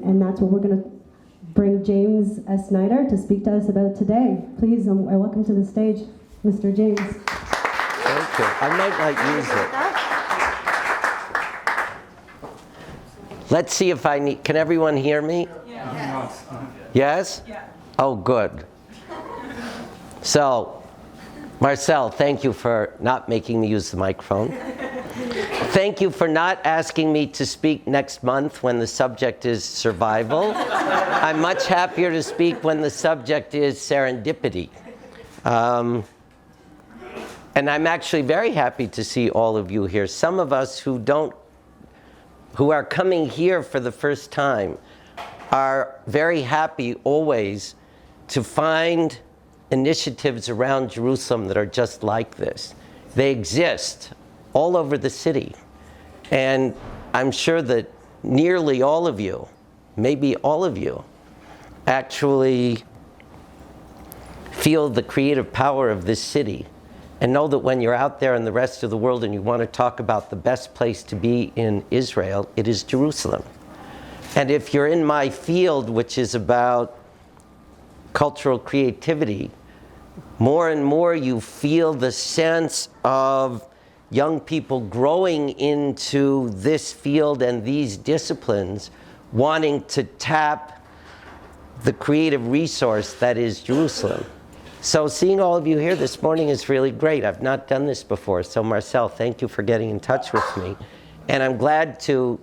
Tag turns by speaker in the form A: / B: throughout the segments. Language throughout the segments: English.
A: and that's what we're going to bring James S. Snyder to speak to us about today. Please, I welcome to the stage, Mr. James.
B: Thank you. I might not use it. Let's see if I need, can everyone hear me?
C: Yeah.
B: Yes?
C: Yeah.
B: Oh, good. So, Marcel, thank you for not making me use the microphone. Thank you for not asking me to speak next month when the subject is survival. I'm much happier to speak when the subject is serendipity. And I'm actually very happy to see all of you here. Some of us who are coming here for the first time are very happy always to find initiatives around Jerusalem that are just like this. They exist all over the city. And I'm sure that nearly all of you, maybe all of you, actually feel the creative power of this city and know that when you're out there in the rest of the world and you want to talk about the best place to be in Israel, it is Jerusalem. And if you're in my field, which is about cultural creativity, more and more you feel the sense of young people growing into this field and these disciplines, wanting to tap the creative resource that is Jerusalem. So seeing all of you here this morning is really great. I've not done this before. So Marcel, thank you for getting in touch with me. And I'm glad to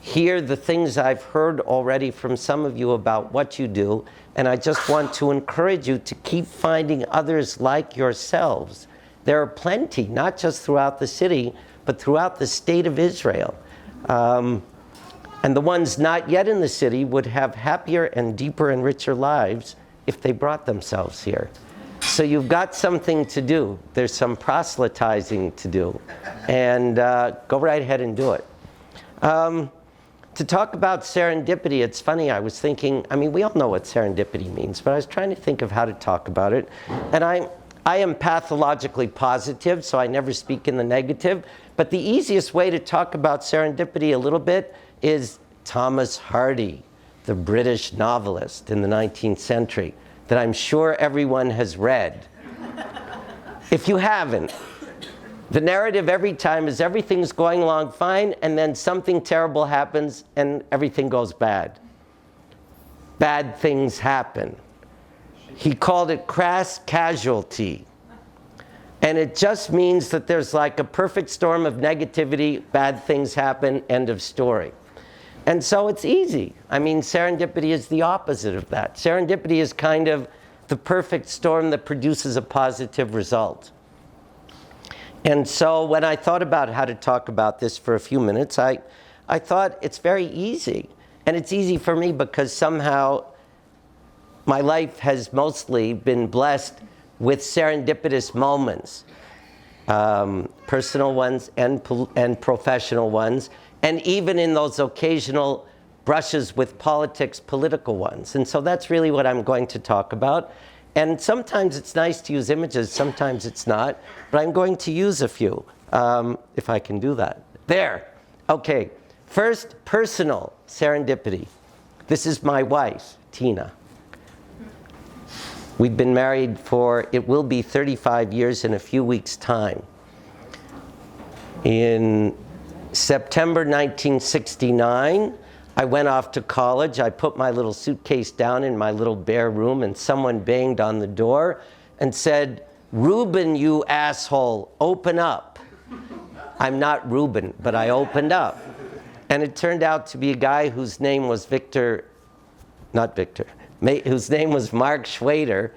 B: hear the things I've heard already from some of you about what you do. And I just want to encourage you to keep finding others like yourselves. There are plenty, not just throughout the city, but throughout the state of Israel. And the ones not yet in the city would have happier and deeper and richer lives if they brought themselves here. So you've got something to do. There's some proselytizing to do. And go right ahead and do it. To talk about serendipity, it's funny, I was thinking, I mean, we all know what serendipity means, but I was trying to think of how to talk about it. And I am pathologically positive, so I never speak in the negative. But the easiest way to talk about serendipity a little bit is Thomas Hardy, the British novelist in the 19th century, that I'm sure everyone has read. If you haven't, the narrative every time is everything's going along fine, and then something terrible happens and everything goes bad. Bad things happen. He called it crass casualty. And it just means that there's like a perfect storm of negativity, bad things happen, end of story. And so it's easy. I mean, serendipity is the opposite of that. Serendipity is kind of the perfect storm that produces a positive result. And so when I thought about how to talk about this for a few minutes, I thought it's very easy. And it's easy for me because somehow my life has mostly been blessed with serendipitous moments, personal ones and professional ones, and even in those occasional brushes with politics, political ones. And so that's really what I'm going to talk about. And sometimes it's nice to use images, sometimes it's not, but I'm going to use a few, if I can do that. There, okay. First, personal serendipity. This is my wife, Tina. We've been married for, it will be 35 years in a few weeks' time. In September 1969, I went off to college. I put my little suitcase down in my little bare room, and someone banged on the door and said, "Reuben, you asshole, open up." I'm not Reuben, but I opened up. And it turned out to be a guy whose name was whose name was Mark Schwader,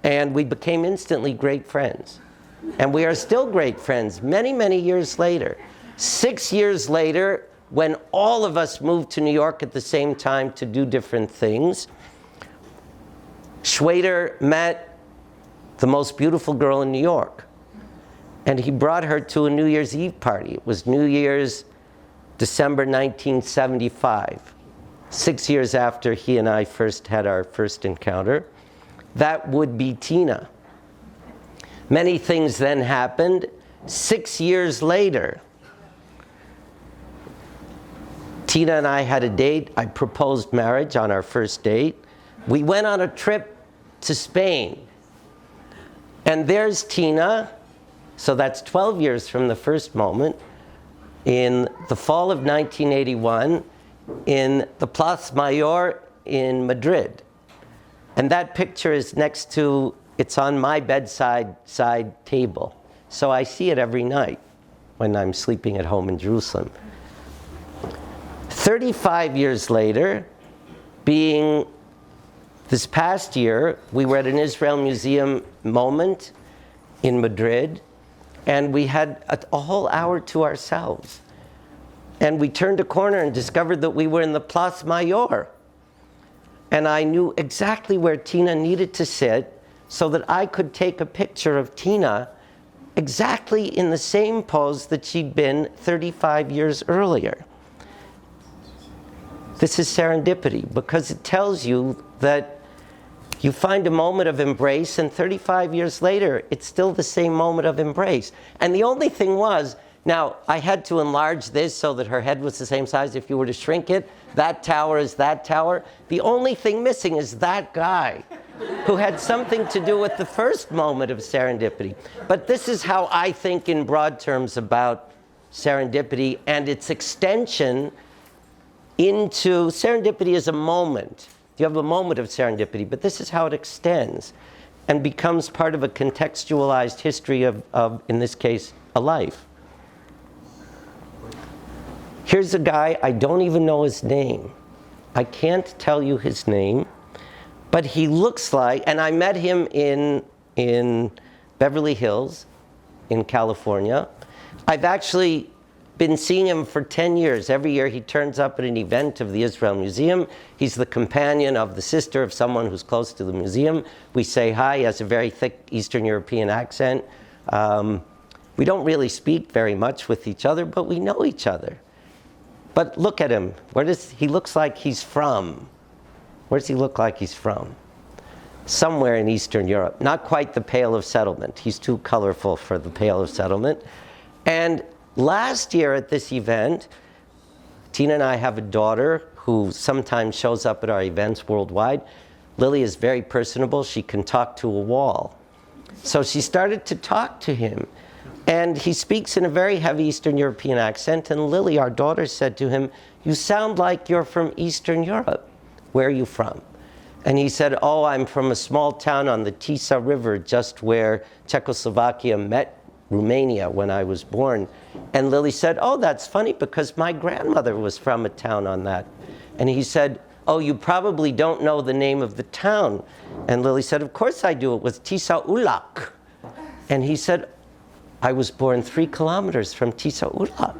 B: and we became instantly great friends. And we are still great friends many, many years later. 6 years later, when all of us moved to New York at the same time to do different things, Schwader met the most beautiful girl in New York. And he brought her to a New Year's Eve party. It was New Year's, December 1975, 6 years after he and I first had our first encounter. That would be Tina. Many things then happened. 6 years later, Tina and I had a date. I proposed marriage on our first date. We went on a trip to Spain. And there's Tina, so that's 12 years from the first moment, in the fall of 1981, in the Plaza Mayor in Madrid. And that picture is next to, it's on my bedside side table. So I see it every night when I'm sleeping at home in Jerusalem. 35 years later, being this past year, we were at an Israel Museum moment in Madrid, and we had a whole hour to ourselves. And we turned a corner and discovered that we were in the Plaza Mayor. And I knew exactly where Tina needed to sit so that I could take a picture of Tina exactly in the same pose that she'd been 35 years earlier. This is serendipity, because it tells you that you find a moment of embrace, and 35 years later, it's still the same moment of embrace. And the only thing was, now, I had to enlarge this so that her head was the same size. If you were to shrink it, that tower is that tower. The only thing missing is that guy, who had something to do with the first moment of serendipity. But this is how I think in broad terms about serendipity and its extension into, serendipity is a moment. You have a moment of serendipity, but this is how it extends and becomes part of a contextualized history of, in this case, a life. Here's a guy, I don't even know his name. I can't tell you his name, but he looks like, and I met him in Beverly Hills in California. I've actually been seeing him for 10 years. Every year he turns up at an event of the Israel Museum. He's the companion of the sister of someone who's close to the museum. We say hi. He has a very thick Eastern European accent. We don't really speak very much with each other, but we know each other. But look at him. Where does he looks like he's from? Where does he look like he's from? Somewhere in Eastern Europe. Not quite the Pale of Settlement. He's too colorful for the Pale of Settlement. And last year at this event, Tina and I have a daughter who sometimes shows up at our events worldwide. Lily is very personable. She can talk to a wall. So she started to talk to him. And he speaks in a very heavy Eastern European accent. And Lily, our daughter, said to him, "You sound like you're from Eastern Europe. Where are you from?" And he said, "Oh, I'm from a small town on the Tisa River, just where Czechoslovakia met Romania when I was born." And Lily said, "Oh, that's funny, because my grandmother was from a town on that." And he said, "Oh, you probably don't know the name of the town." And Lily said, "Of course I do. It was Tisa Ulak." And he said, "I was born 3 kilometers from Tisa Ulak."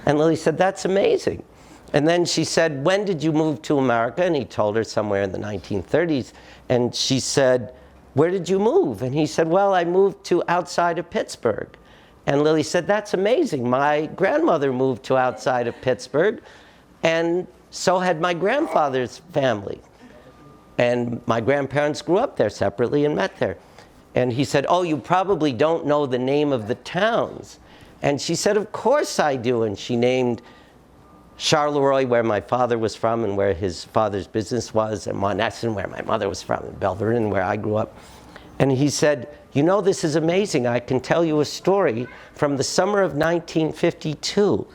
B: And Lily said, "That's amazing." And then she said, "When did you move to America?" And he told her somewhere in the 1930s. And she said, "Where did you move?" And he said, "Well, I moved to outside of Pittsburgh." And Lily said, "That's amazing. My grandmother moved to outside of Pittsburgh, and so had my grandfather's family. And my grandparents grew up there separately and met there." And he said, "Oh, you probably don't know the name of the towns." And she said, "Of course I do." And she named Charleroi, where my father was from and where his father's business was, and Monessen, where my mother was from, and Belverin, where I grew up. And he said, "You know, this is amazing. I can tell you a story from the summer of 1952.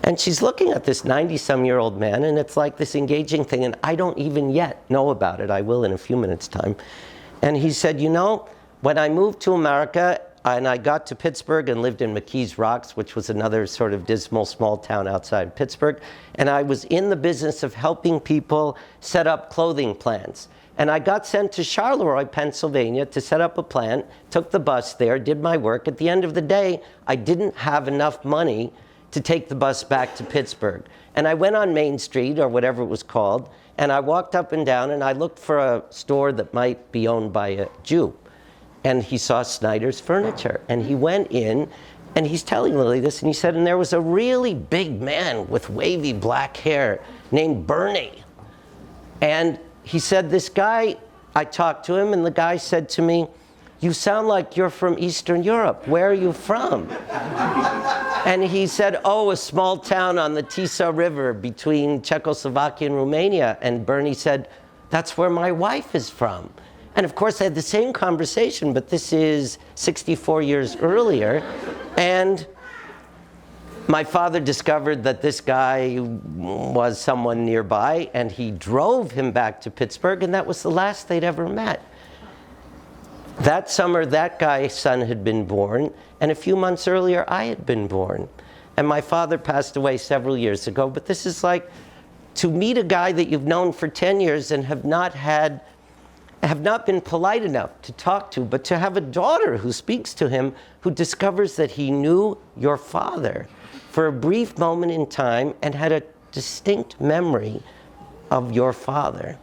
B: And she's looking at this 90-some-year-old man, and it's like this engaging thing, and I don't even yet know about it. I will in a few minutes' time. And he said, "You know, when I moved to America, and I got to Pittsburgh and lived in McKees Rocks, which was another sort of dismal small town outside Pittsburgh, and I was in the business of helping people set up clothing plants. And I got sent to Charleroi, Pennsylvania, to set up a plant, took the bus there, did my work. At the end of the day, I didn't have enough money to take the bus back to Pittsburgh. And I went on Main Street, or whatever it was called, and I walked up and down, and I looked for a store that might be owned by a Jew. And he saw Snyder's Furniture. And he went in, and he's telling Lily this, and he said, and there was a really big man with wavy black hair named Bernie. And he said, this guy, I talked to him, and the guy said to me, "You sound like you're from Eastern Europe. Where are you from?" And he said, oh, a small town on the Tisa River between Czechoslovakia and Romania. And Bernie said, that's where my wife is from. And of course, I had the same conversation, but this is 64 years earlier. And my father discovered that this guy was someone nearby, and he drove him back to Pittsburgh, and that was the last they'd ever met. That summer, that guy's son had been born, and a few months earlier, I had been born. And my father passed away several years ago, but this is like to meet a guy that you've known for 10 years and have not been polite enough to talk to, but to have a daughter who speaks to him, who discovers that he knew your father for a brief moment in time and had a distinct memory of your father.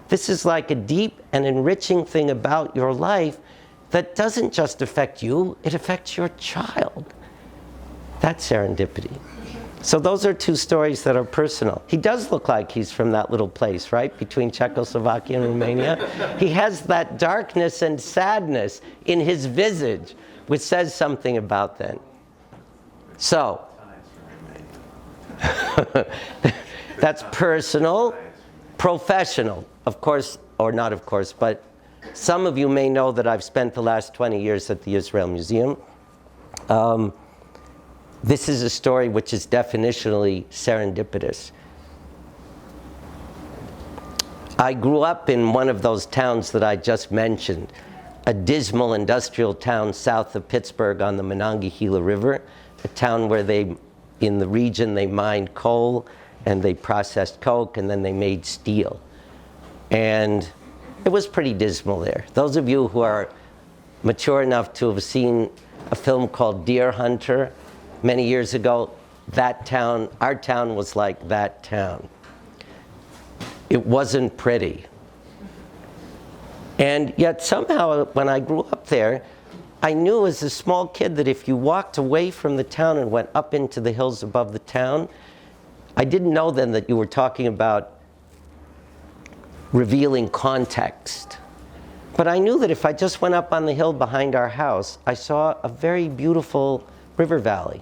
B: This is like a deep and enriching thing about your life that doesn't just affect you, it affects your child. That's serendipity. So those are two stories that are personal. He does look like he's from that little place, right, between Czechoslovakia and Romania. He has that darkness and sadness in his visage, which says something about them. So, that's personal. Professional, of course, or not of course, but some of you may know that I've spent the last 20 years at the Israel Museum. This is a story which is definitionally serendipitous. I grew up in one of those towns that I just mentioned, a dismal industrial town south of Pittsburgh on the Monongahela River, a town where in the region, they mined coal, and they processed coke, and then they made steel. And it was pretty dismal there. Those of you who are mature enough to have seen a film called Deer Hunter many years ago, that town, our town was like that town. It wasn't pretty. And yet somehow, when I grew up there, I knew as a small kid that if you walked away from the town and went up into the hills above the town, I didn't know then that you were talking about revealing context. But I knew that if I just went up on the hill behind our house, I saw a very beautiful river valley.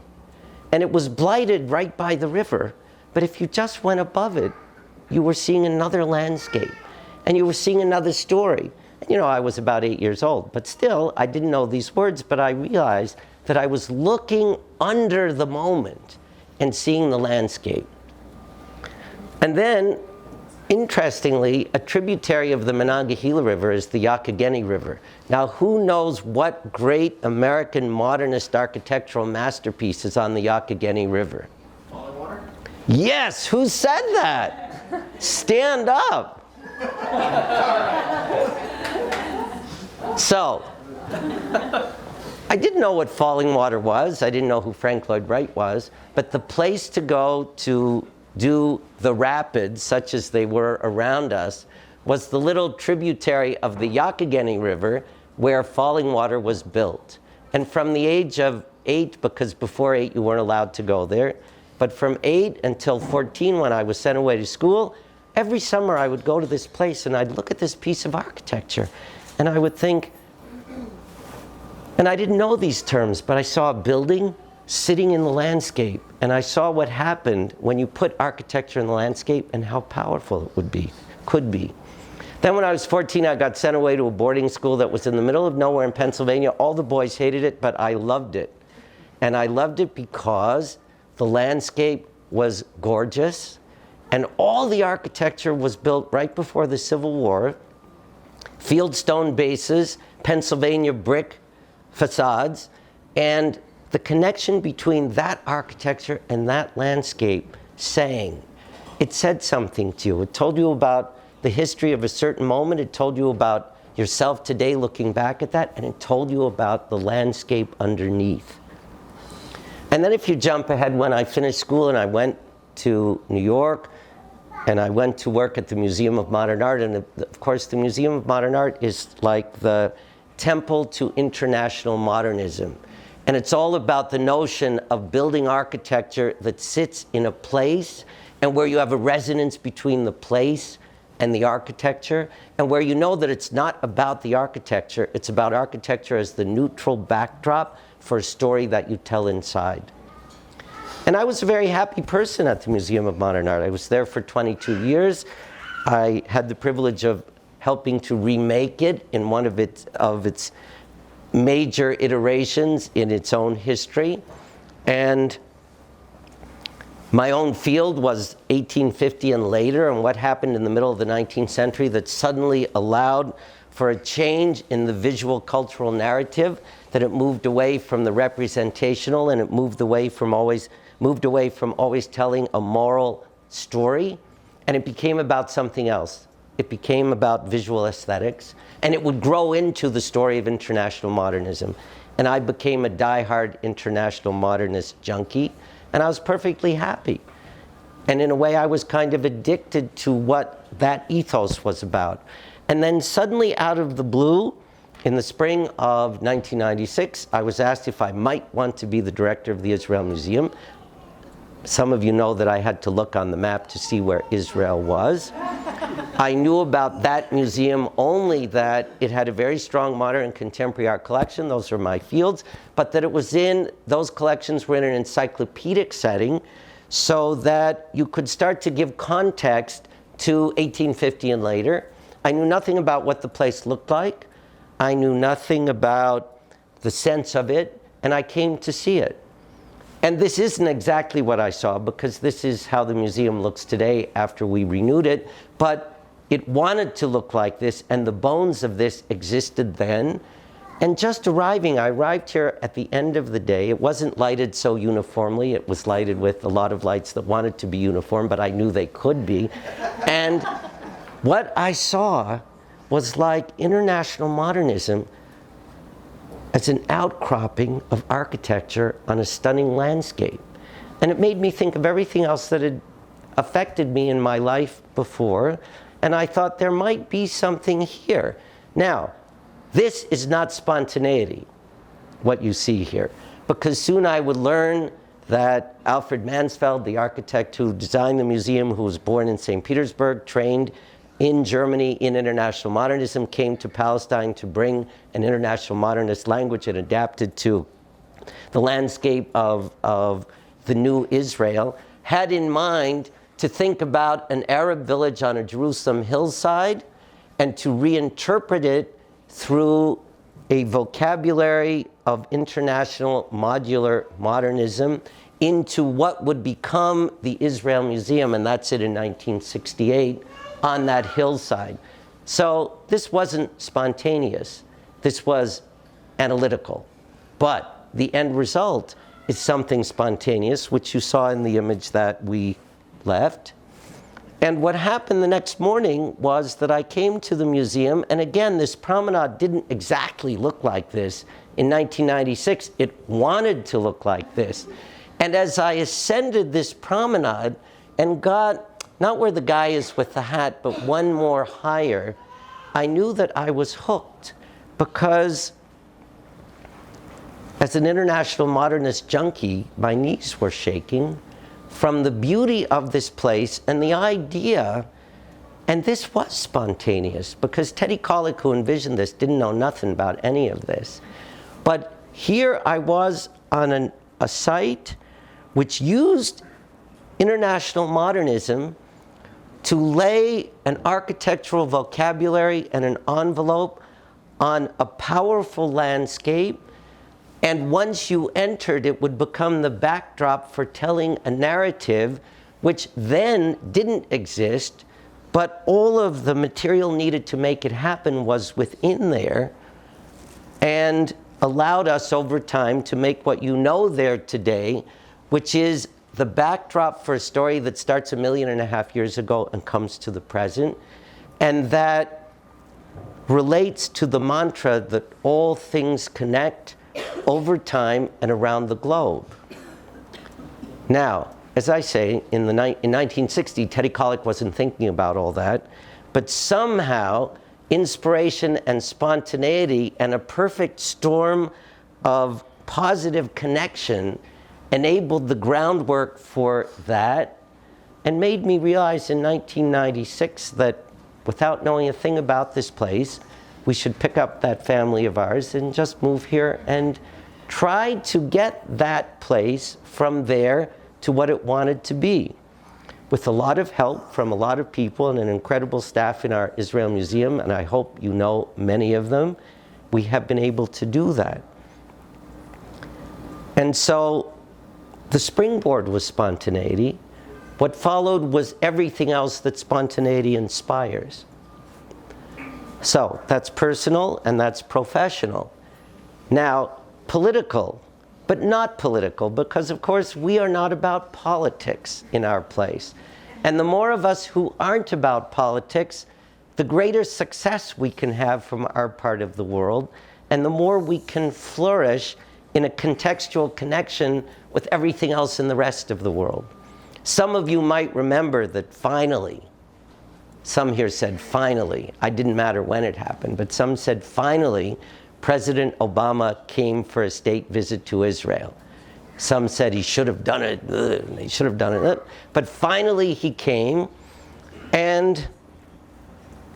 B: And it was blighted right by the river. But if you just went above it, you were seeing another landscape. And you were seeing another story. And you know, I was about 8 years old. But still, I didn't know these words, but I realized that I was looking under the moment and seeing the landscape. And then, interestingly, a tributary of the Monongahela River is the Youghiogheny River. Now, who knows what great American modernist architectural masterpiece is on the Youghiogheny River?
C: Falling water?
B: Yes, who said that? Stand up. So, I didn't know what falling water was. I didn't know who Frank Lloyd Wright was. But the place to go to do the rapids, such as they were around us, was the little tributary of the Youghiogheny River where falling water was built. And from the age of 8, because before 8 you weren't allowed to go there, but from 8 until 14 when I was sent away to school, every summer I would go to this place and I'd look at this piece of architecture and I would think, and I didn't know these terms, but I saw a building sitting in the landscape, and I saw what happened when you put architecture in the landscape and how powerful it could be. Then when I was 14, I got sent away to a boarding school that was in the middle of nowhere in Pennsylvania. All the boys hated it, but I loved it. And I loved it because the landscape was gorgeous, and all the architecture was built right before the Civil War. Fieldstone bases, Pennsylvania brick facades, and the connection between that architecture and that landscape sang. It said something to you. It told you about the history of a certain moment. It told you about yourself today looking back at that, and it told you about the landscape underneath. And then if you jump ahead, when I finished school and I went to New York, and I went to work at the Museum of Modern Art, and of course the Museum of Modern Art is like the temple to international modernism. And it's all about the notion of building architecture that sits in a place and where you have a resonance between the place and the architecture, and where you know that it's not about the architecture, it's about architecture as the neutral backdrop for a story that you tell inside. And I was a very happy person at the Museum of Modern Art. I was there for 22 years. I had the privilege of helping to remake it in one of its major iterations in its own history. And my own field was 1850 and later, and what happened in the middle of the 19th century that suddenly allowed for a change in the visual cultural narrative, that it moved away from the representational and it moved away from always telling a moral story, and it became about something else. It became about visual aesthetics, and it would grow into the story of international modernism. And I became a diehard international modernist junkie, and I was perfectly happy. And in a way, I was kind of addicted to what that ethos was about. And then suddenly, out of the blue, in the spring of 1996, I was asked if I might want to be the director of the Israel Museum. Some of you know that I had to look on the map to see where Israel was. I knew about that museum only that it had a very strong modern and contemporary art collection. Those are my fields. But that it was those collections were in an encyclopedic setting so that you could start to give context to 1850 and later. I knew nothing about what the place looked like. I knew nothing about the sense of it, and I came to see it. And this isn't exactly what I saw, because this is how the museum looks today after we renewed it, but it wanted to look like this, and the bones of this existed then. And just arriving, I arrived here at the end of the day. It wasn't lighted so uniformly. It was lighted with a lot of lights that wanted to be uniform, but I knew they could be. And what I saw was like international modernism as an outcropping of architecture on a stunning landscape. And it made me think of everything else that had affected me in my life before, and I thought there might be something here. Now, this is not spontaneity, what you see here, because soon I would learn that Alfred Mansfeld, the architect who designed the museum, who was born in St. Petersburg, trained in Germany in international modernism, came to Palestine to bring an international modernist language and adapted to the landscape of the new Israel, had in mind to think about an Arab village on a Jerusalem hillside and to reinterpret it through a vocabulary of international modular modernism into what would become the Israel Museum, and that's it in 1968. On that hillside. So this wasn't spontaneous. This was analytical. But the end result is something spontaneous, which you saw in the image that we left. And what happened the next morning was that I came to the museum, and again, this promenade didn't exactly look like this. In 1996, it wanted to look like this. And as I ascended this promenade and got not where the guy is with the hat, but one more higher, I knew that I was hooked, because as an international modernist junkie, my knees were shaking from the beauty of this place and the idea, and this was spontaneous, because Teddy Kollek, who envisioned this, didn't know nothing about any of this. But here I was on a site which used international modernism to lay an architectural vocabulary and an envelope on a powerful landscape, and once you entered, it would become the backdrop for telling a narrative which then didn't exist, but all of the material needed to make it happen was within there, and allowed us over time to make what you know there today, which is the backdrop for a story that starts 1.5 million years ago and comes to the present, and that relates to the mantra that all things connect over time and around the globe. Now, as I say, in 1960, Teddy Kollek wasn't thinking about all that, but somehow inspiration and spontaneity and a perfect storm of positive connection enabled the groundwork for that, and made me realize in 1996 that without knowing a thing about this place, we should pick up that family of ours and just move here and try to get that place from there to what it wanted to be. With a lot of help from a lot of people and an incredible staff in our Israel Museum, and I hope you know many of them, we have been able to do that. And so the springboard was spontaneity. What followed was everything else that spontaneity inspires. So that's personal and that's professional. Now, political, but not political, because of course we are not about politics in our place. And the more of us who aren't about politics, the greater success we can have from our part of the world, and the more we can flourish in a contextual connection with everything else in the rest of the world. Some of you might remember that finally, some here said finally, it didn't matter when it happened, but some said finally, President Obama came for a state visit to Israel. Some said he should have done it, he should have done it, but finally he came, and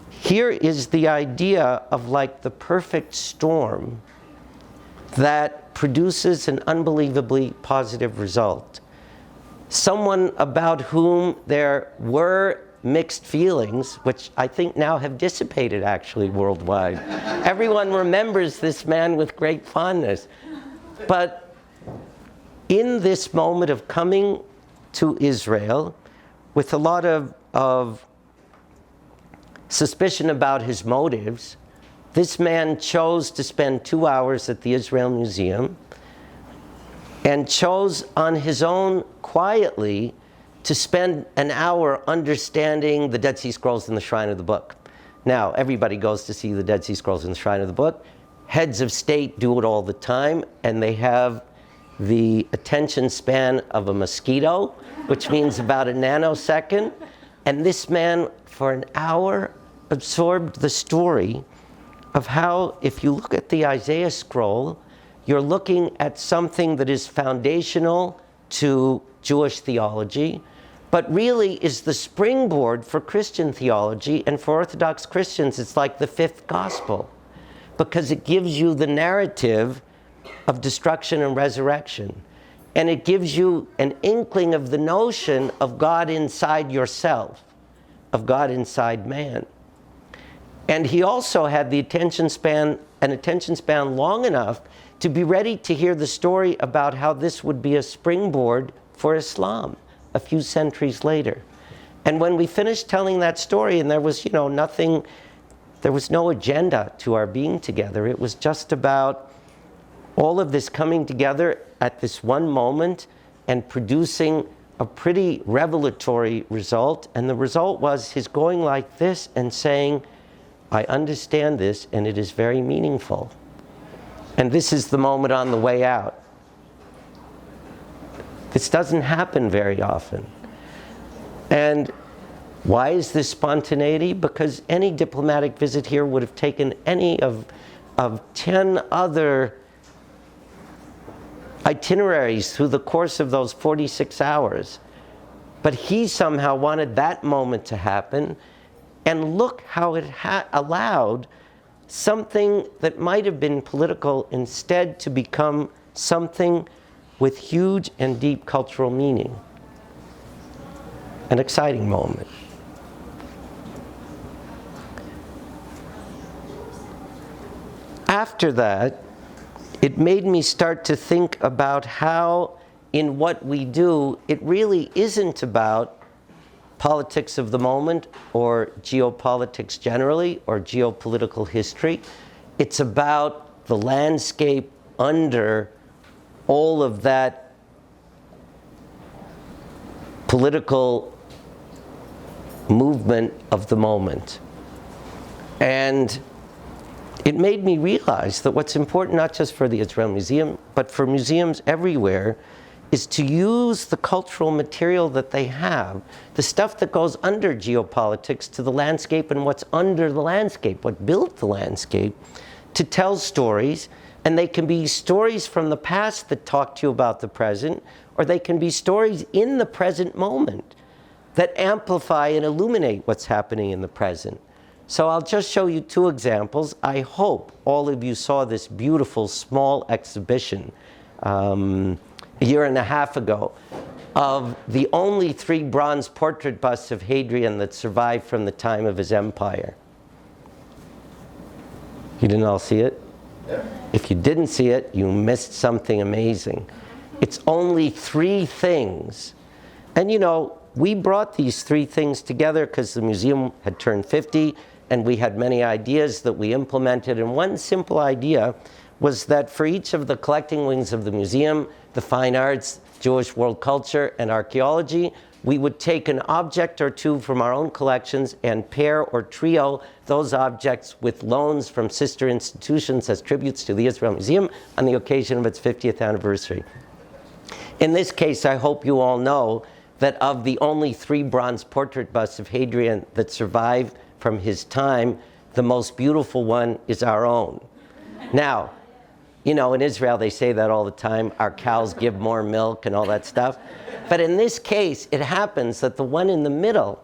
B: here is the idea of like the perfect storm that produces an unbelievably positive result. Someone about whom there were mixed feelings, which I think now have dissipated actually worldwide. Everyone remembers this man with great fondness. But in this moment of coming to Israel, with a lot of suspicion about his motives, this man chose to spend 2 hours at the Israel Museum and chose on his own quietly to spend an hour understanding the Dead Sea Scrolls and the Shrine of the Book. Now, everybody goes to see the Dead Sea Scrolls and the Shrine of the Book. Heads of state do it all the time, and they have the attention span of a mosquito, which means about a nanosecond. And this man, for an hour, absorbed the story of how, if you look at the Isaiah scroll, you're looking at something that is foundational to Jewish theology, but really is the springboard for Christian theology. And for Orthodox Christians, it's like the fifth gospel, because it gives you the narrative of destruction and resurrection. And it gives you an inkling of the notion of God inside yourself, of God inside man. And he also had the attention span long enough to be ready to hear the story about how this would be a springboard for Islam a few centuries later. And when we finished telling that story, and there was, nothing, there was no agenda to our being together. It was just about all of this coming together at this one moment and producing a pretty revelatory result. And the result was his going like this and saying, I understand this, and it is very meaningful. And this is the moment on the way out. This doesn't happen very often. And why is this spontaneity? Because any diplomatic visit here would have taken any of 10 other itineraries through the course of those 46 hours. But he somehow wanted that moment to happen. And look how it allowed something that might have been political instead to become something with huge and deep cultural meaning. An exciting moment. After that, it made me start to think about how, in what we do, it really isn't about politics of the moment or geopolitics generally or geopolitical history. It's about the landscape under all of that political movement of the moment. And it made me realize that what's important, not just for the Israel Museum, but for museums everywhere, is to use the cultural material that they have, the stuff that goes under geopolitics, to the landscape and what's under the landscape, what built the landscape, to tell stories. And they can be stories from the past that talk to you about the present, or they can be stories in the present moment that amplify and illuminate what's happening in the present. So I'll just show you two examples. I hope all of you saw this beautiful small exhibition a year and a half ago of the only 3 bronze portrait busts of Hadrian that survived from the time of his empire. You didn't all see it?
C: Yeah.
B: If you didn't see it, you missed something amazing. It's only 3 things. And you know, we brought these 3 things together because the museum had turned 50 and we had many ideas that we implemented. And one simple idea was that for each of the collecting wings of the museum, the fine arts, Jewish world culture, and archaeology, we would take an object or 2 from our own collections and pair or trio those objects with loans from sister institutions as tributes to the Israel Museum on the occasion of its 50th anniversary. In this case, I hope you all know that of the only 3 bronze portrait busts of Hadrian that survive from his time, the most beautiful one is our own. Now, you know, in Israel, they say that all the time, our cows give more milk and all that stuff. But in this case, it happens that the one in the middle,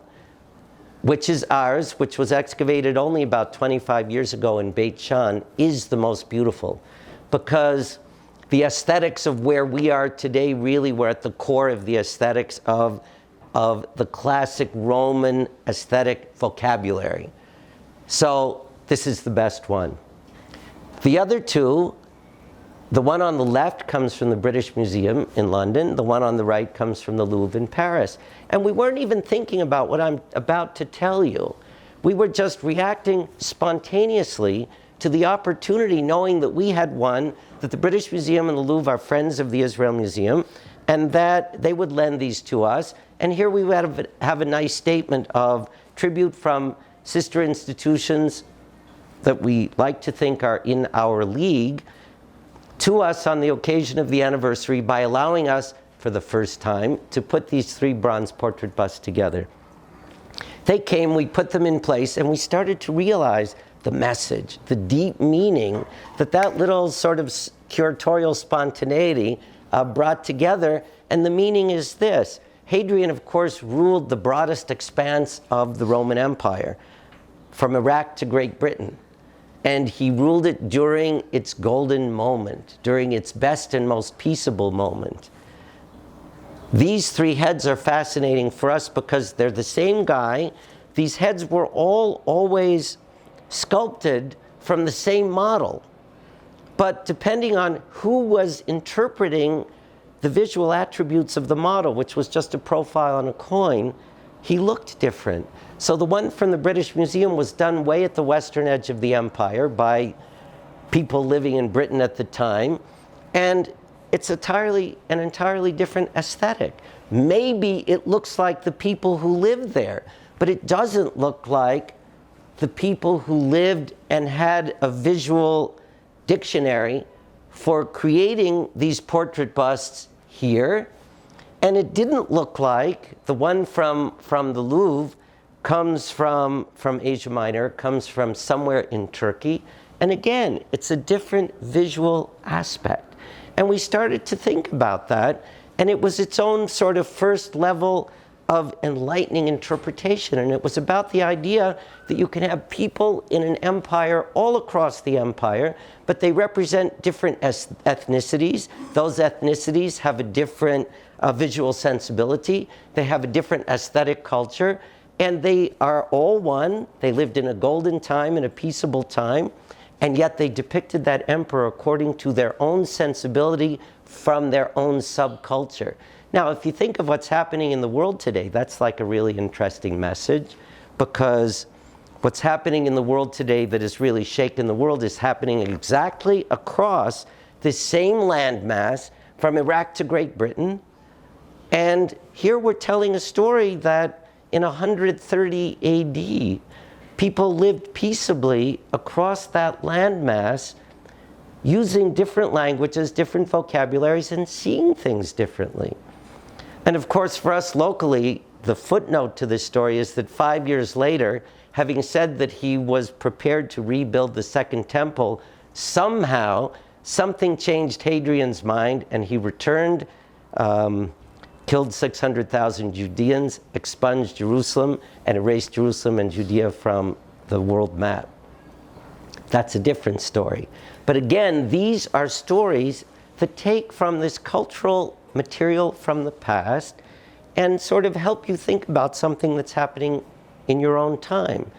B: which is ours, which was excavated only about 25 years ago in Beit Shan, is the most beautiful. Because the aesthetics of where we are today really were at the core of the aesthetics of the classic Roman aesthetic vocabulary. So this is the best one. The other 2, the one on the left comes from the British Museum in London. The one on the right comes from the Louvre in Paris. And we weren't even thinking about what I'm about to tell you. We were just reacting spontaneously to the opportunity, knowing that we had one, that the British Museum and the Louvre are friends of the Israel Museum, and that they would lend these to us. And here we would have a nice statement of tribute from sister institutions that we like to think are in our league, to us on the occasion of the anniversary by allowing us, for the first time, to put these 3 bronze portrait busts together. They came, we put them in place, and we started to realize the message, the deep meaning that little sort of curatorial spontaneity brought together. And the meaning is this: Hadrian, of course, ruled the broadest expanse of the Roman Empire, from Iraq to Great Britain. And he ruled it during its golden moment, during its best and most peaceable moment. These 3 heads are fascinating for us because they're the same guy. These heads were all always sculpted from the same model. But depending on who was interpreting the visual attributes of the model, which was just a profile on a coin, he looked different. So the one from the British Museum was done way at the western edge of the empire by people living in Britain at the time. And it's an entirely different aesthetic. Maybe it looks like the people who lived there, but it doesn't look like the people who lived and had a visual dictionary for creating these portrait busts here. And it didn't look like the one from the Louvre comes from Asia Minor, comes from somewhere in Turkey. And again, it's a different visual aspect. And we started to think about that, and it was its own sort of first level of enlightening interpretation. And it was about the idea that you can have people in an empire all across the empire, but they represent different ethnicities. Those ethnicities have a different visual sensibility. They have a different aesthetic culture, and they are all one. They lived in a golden time, in a peaceable time, and yet they depicted that emperor according to their own sensibility from their own subculture. Now, if you think of what's happening in the world today, that's like a really interesting message, because what's happening in the world today that has really shaken the world is happening exactly across this same landmass from Iraq to Great Britain. And here we're telling a story that in 130 AD, people lived peaceably across that landmass using different languages, different vocabularies, and seeing things differently. And of course, for us locally, the footnote to this story is that 5 years later, having said that he was prepared to rebuild the Second Temple, somehow something changed Hadrian's mind, and he returned, killed 600,000 Judeans, expunged Jerusalem, and erased Jerusalem and Judea from the world map. That's a different story. But again, these are stories that take from this cultural material from the past and sort of help you think about something that's happening in your own time.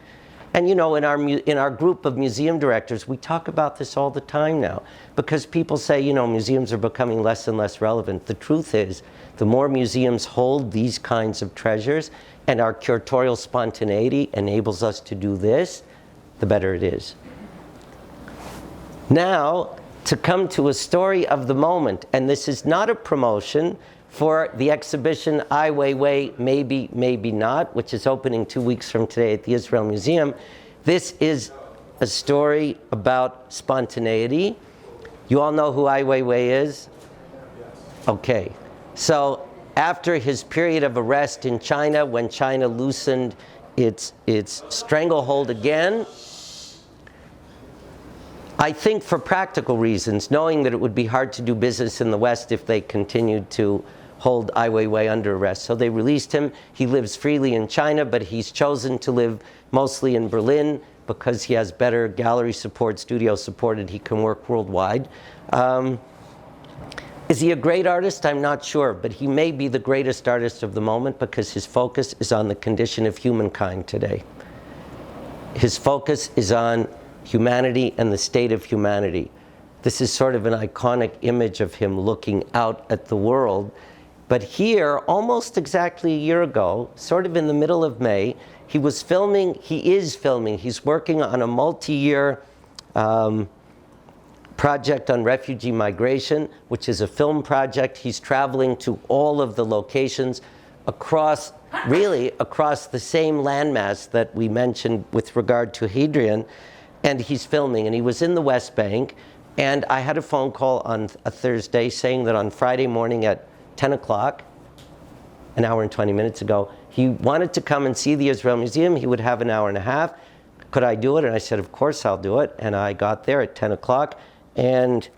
B: And you know, in our group of museum directors, we talk about this all the time now, because people say, you know, museums are becoming less and less relevant. The truth is, the more museums hold these kinds of treasures, and our curatorial spontaneity enables us to do this, the better it is. Now, to come to a story of the moment, and this is not a promotion for the exhibition Ai Weiwei, Maybe, Maybe Not, which is opening 2 weeks from today at the Israel Museum. This is a story about spontaneity. You all know who Ai Weiwei is? Okay. So after his period of arrest in China, when China loosened its stranglehold again, I think for practical reasons, knowing that it would be hard to do business in the West if they continued to hold Ai Weiwei under arrest. So they released him. He lives freely in China, but he's chosen to live mostly in Berlin because he has better gallery support, studio support, and he can work worldwide. Is he a great artist? I'm not sure, but he may be the greatest artist of the moment because his focus is on the condition of humankind today. His focus is on humanity and the state of humanity. This is sort of an iconic image of him looking out at the world. But here, almost exactly a year ago, sort of in the middle of May, he is filming, he's working on a multi-year project on refugee migration, which is a film project. He's traveling to all of the locations across the same landmass that we mentioned with regard to Hadrian, and he's filming, and he was in the West Bank, and I had a phone call on a Thursday saying that on Friday morning at 10 o'clock, an hour and 20 minutes ago, he wanted to come and see the Israel Museum. He would have an hour and a half. Could I do it? And I said, of course I'll do it. And I got there at 10 o'clock. And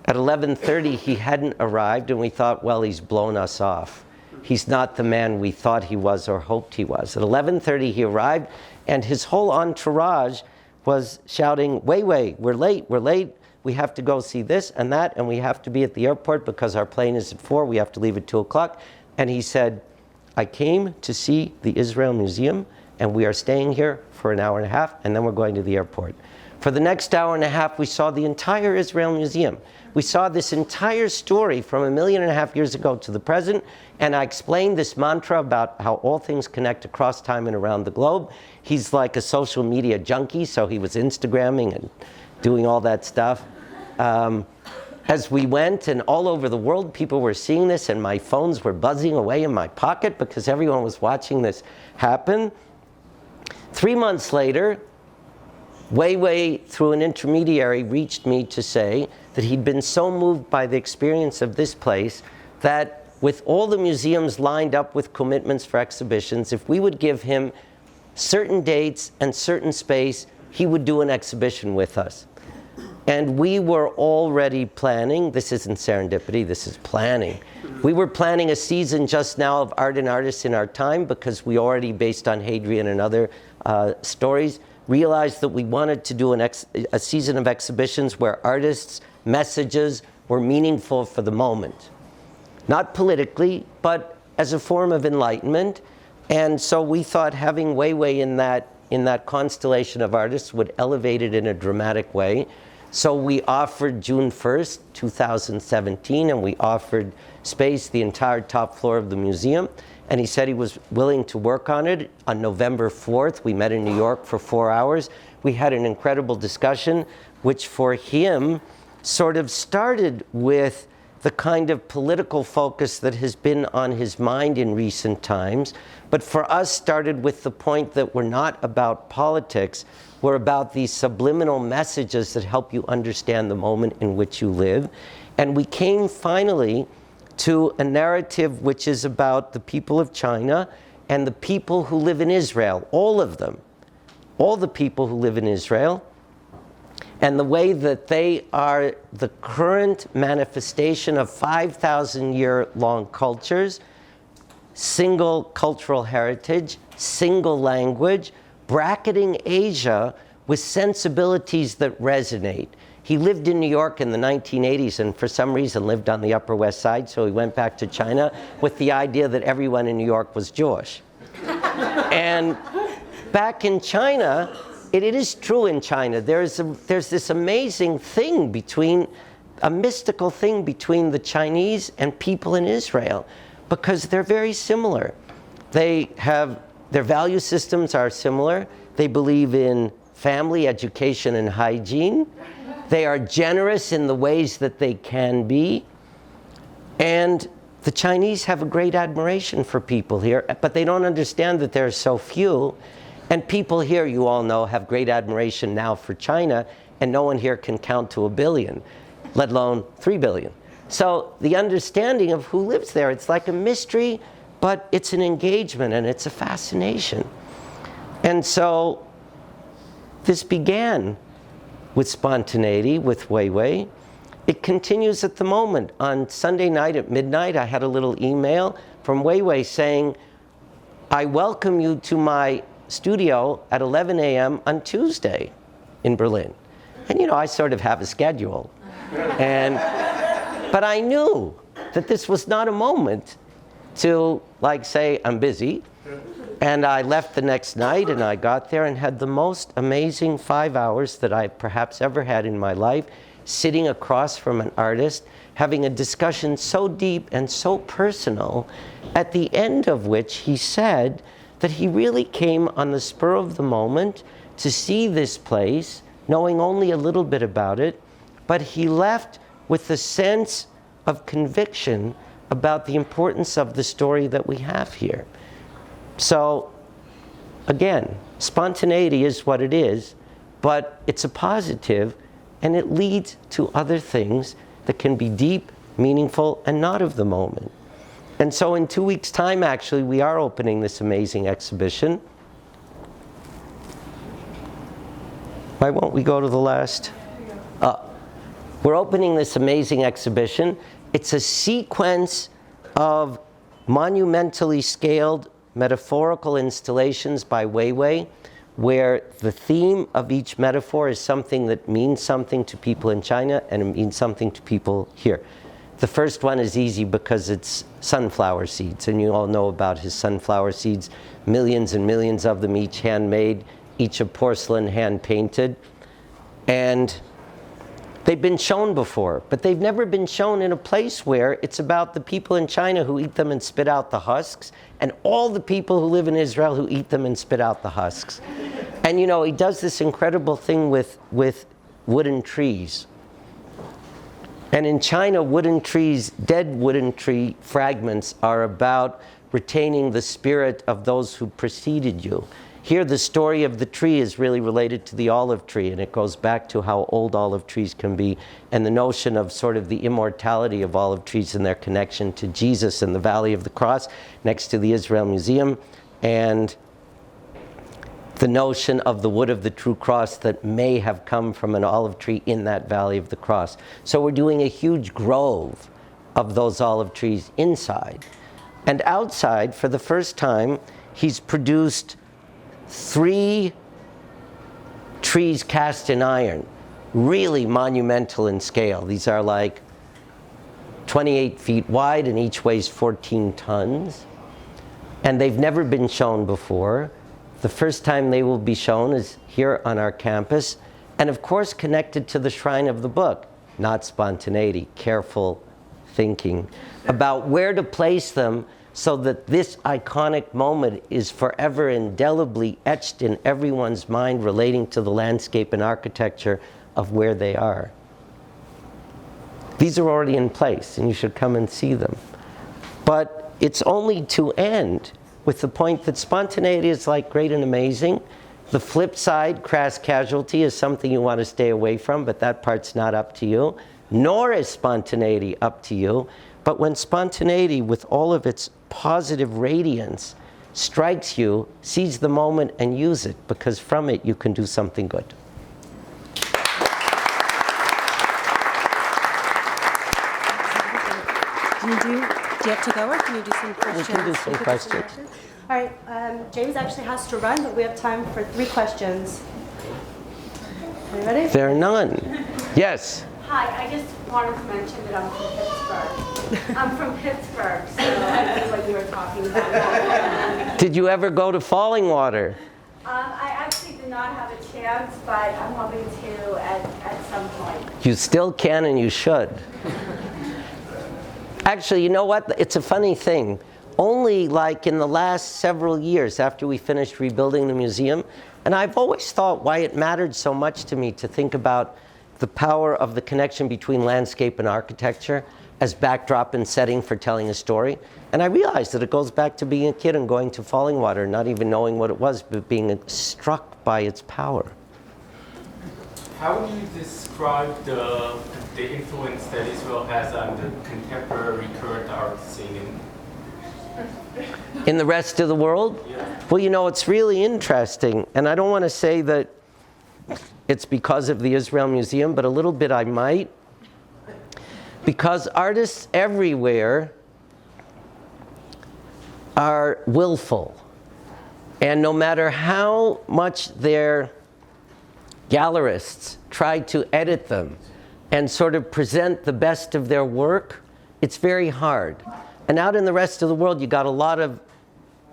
B: at 11:30, he hadn't arrived. And we thought, well, he's blown us off. He's not the man we thought he was or hoped he was. At 11:30, he arrived. And his whole entourage was shouting, Weiwei, we're late, we're late. We have to go see this and that, and we have to be at the airport because our plane is at 4. We have to leave at 2 o'clock. And he said, I came to see the Israel Museum, and we are staying here for an hour and a half, and then we're going to the airport. For the next hour and a half, we saw the entire Israel Museum. We saw this entire story from 1.5 million years ago to the present, and I explained this mantra about how all things connect across time and around the globe. He's like a social media junkie, so he was Instagramming and doing all that stuff. As we went, and all over the world, people were seeing this, and my phones were buzzing away in my pocket because everyone was watching this happen. 3 months later, Weiwei, through an intermediary, reached me to say that he'd been so moved by the experience of this place that with all the museums lined up with commitments for exhibitions, if we would give him certain dates and certain space, he would do an exhibition with us. And we were already planning, this isn't serendipity, this is planning. We were planning a season just now of art and artists in our time because we already, based on Hadrian and other stories, realized that we wanted to do a season of exhibitions where artists' messages were meaningful for the moment. Not politically, but as a form of enlightenment. And so we thought having Weiwei in that constellation of artists would elevate it in a dramatic way. So we offered June 1st, 2017, and we offered space, the entire top floor of the museum. And he said he was willing to work on it. On November 4th, we met in New York for 4 hours. We had an incredible discussion, which for him sort of started with the kind of political focus that has been on his mind in recent times, but for us started with the point that we're not about politics, we're about these subliminal messages that help you understand the moment in which you live. And we came finally to a narrative which is about the people of China and the people who live in Israel, all of them, all the people who live in Israel, and the way that they are the current manifestation of 5,000-year-long cultures, single cultural heritage, single language, bracketing Asia with sensibilities that resonate. He lived in New York in the 1980s and for some reason lived on the Upper West Side, so he went back to China with the idea that everyone in New York was Jewish. And back in China, it is true in China, there's this amazing thing a mystical thing between the Chinese and people in Israel, because they're very similar. Their value systems are similar. They believe in family, education, and hygiene. They are generous in the ways that they can be. And the Chinese have a great admiration for people here, but they don't understand that there are so few. And people here, you all know, have great admiration now for China, and no one here can count to 1 billion, let alone 3 billion. So the understanding of who lives there, it's like a mystery, but it's an engagement and it's a fascination. And so this began with spontaneity, with Weiwei. It continues at the moment. On Sunday night at midnight, I had a little email from Weiwei saying, I welcome you to my studio at 11 a.m. on Tuesday in Berlin. And I sort of have a schedule. But I knew that this was not a moment to say, I'm busy. And I left the next night and I got there and had the most amazing 5 hours that I perhaps ever had in my life, sitting across from an artist, having a discussion so deep and so personal, at the end of which he said that he really came on the spur of the moment to see this place, knowing only a little bit about it, but he left with a sense of conviction about the importance of the story that we have here. So, again, spontaneity is what it is, but it's a positive, and it leads to other things that can be deep, meaningful, and not of the moment. And so in 2 weeks' time, actually, we are opening this amazing exhibition. Why won't we go to the last? We're opening this amazing exhibition. It's a sequence of monumentally scaled metaphorical installations by Weiwei, where the theme of each metaphor is something that means something to people in China and it means something to people here. The first one is easy because it's sunflower seeds, and you all know about his sunflower seeds, millions and millions of them, each handmade, each of porcelain, hand-painted. And they've been shown before, but they've never been shown in a place where it's about the people in China who eat them and spit out the husks, and all the people who live in Israel who eat them and spit out the husks. And he does this incredible thing with wooden trees. And in China, wooden trees, dead wooden tree fragments are about retaining the spirit of those who preceded you. Here, the story of the tree is really related to the olive tree, and it goes back to how old olive trees can be, and the notion of sort of the immortality of olive trees and their connection to Jesus in the Valley of the Cross next to the Israel Museum, and the notion of the wood of the true cross that may have come from an olive tree in that Valley of the Cross. So we're doing a huge grove of those olive trees inside. And outside, for the first time, he's produced 3 trees cast in iron, really monumental in scale. These are like 28 feet wide and each weighs 14 tons. And they've never been shown before. The first time they will be shown is here on our campus, and of course connected to the shrine of the book, not spontaneity, careful thinking about where to place them so that this iconic moment is forever indelibly etched in everyone's mind relating to the landscape and architecture of where they are. These are already in place, and you should come and see them. But it's only to end with the point that spontaneity is like great and amazing. The flip side, crass casualty, is something you want to stay away from, but that part's not up to you. Nor is spontaneity up to you. But when spontaneity, with all of its positive radiance, strikes you, seize the moment and use it, because from it you can do something good.
C: Do you have to go, or can you do some questions?
B: We can do some questions.
A: All right, James actually has to run, but we have time for 3 questions. Are you ready?
B: There are none. Yes.
D: Hi, I just wanted to mention that I'm from Pittsburgh. I'm from Pittsburgh, so I see what you were talking about.
B: Did you ever go to Falling Water?
D: I actually did not have a chance, but I'm hoping to at some point.
B: You still can and you should. Actually, you know what? It's a funny thing. Only like in the last several years after we finished rebuilding the museum, and I've always thought why it mattered so much to me to think about the power of the connection between landscape and architecture as backdrop and setting for telling a story. And I realized that it goes back to being a kid and going to Falling Water, not even knowing what it was, but being struck by its power.
E: How would you describe the influence that Israel has on the contemporary current art scene?
B: In the rest of the world?
E: Yeah.
B: Well, you know, it's really interesting, and I don't want to say that it's because of the Israel Museum, but a little bit I might. Because artists everywhere are willful. And no matter how much their gallerists try to edit them and sort of present the best of their work, it's very hard. And out in the rest of the world, you got a lot of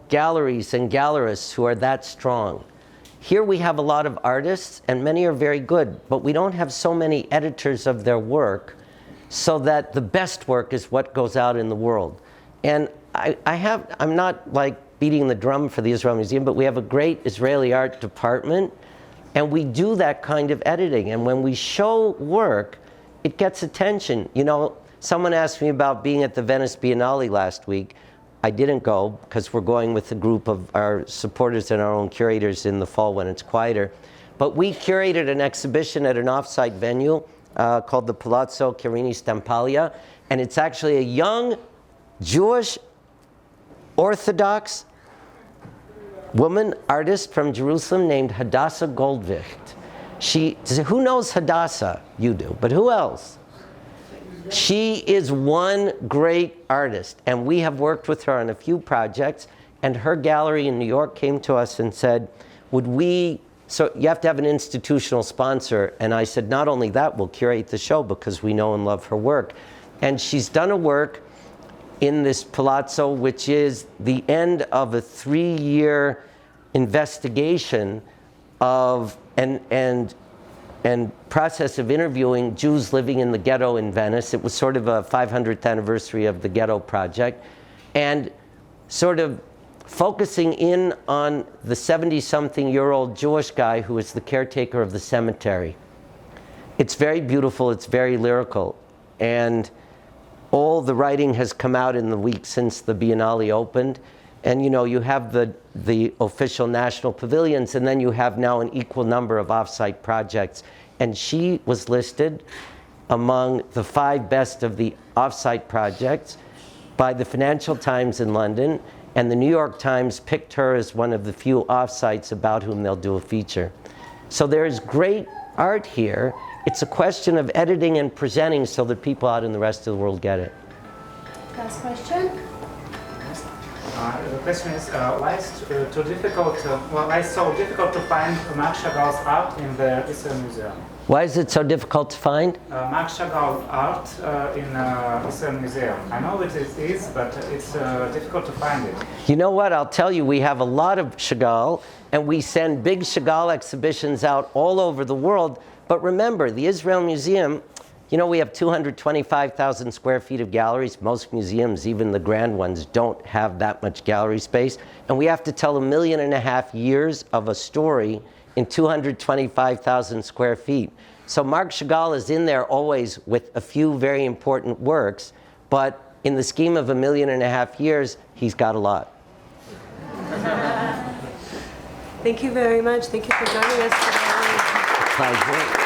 B: galleries and gallerists who are that strong. Here we have a lot of artists, and many are very good, but we don't have so many editors of their work, so that the best work is what goes out in the world. And I'm not like beating the drum for the Israel Museum, but we have a great Israeli art department, and we do that kind of editing. And when we show work, it gets attention. You know, someone asked me about being at the Venice Biennale last week. I didn't go because we're going with a group of our supporters and our own curators in the fall when it's quieter. But we curated an exhibition at an off-site venue called the Palazzo Chiarini Stampaglia, and it's actually a young Jewish Orthodox woman artist from Jerusalem named Hadassah Goldwicht. Who knows Hadassah? You do, but who else? She is one great artist, and we have worked with her on a few projects, and her gallery in New York came to us and said, so you have to have an institutional sponsor. And I said, not only that, we'll curate the show because we know and love her work. And she's done a work in this palazzo, which is the end of a 3-year investigation of and process of interviewing Jews living in the ghetto in Venice. It was sort of a 500th anniversary of the Ghetto Project, and sort of focusing in on the 70-something-year-old Jewish guy who is the caretaker of the cemetery. It's very beautiful, it's very lyrical, and all the writing has come out in the week since the Biennale opened. And you know, you have the official national pavilions, and then you have now an equal number of off-site projects. And she was listed among the 5 best of the off-site projects by the Financial Times in London, and the New York Times picked her as one of the few off-sites about whom they'll do a feature. So there is great art here. It's a question of editing and presenting so that people out in the rest of the world get it.
D: Last question?
F: The question is, why is why is so difficult to find Marc Chagall's art in the Israel Museum?
B: Why is it so difficult to find?
F: Marc Chagall art in Israel Museum. I know it is, but it's difficult to find it.
B: You know what? I'll tell you, we have a lot of Chagall, and we send big Chagall exhibitions out all over the world. But remember, the Israel Museum, you know, we have 225,000 square feet of galleries. Most museums, even the grand ones, don't have that much gallery space. And we have to tell 1.5 million years of a story in 225,000 square feet. So Marc Chagall is in there always with a few very important works, but in the scheme of 1.5 million years, he's got a lot.
C: Thank you very much. Thank you for joining us today.
B: Pleasure.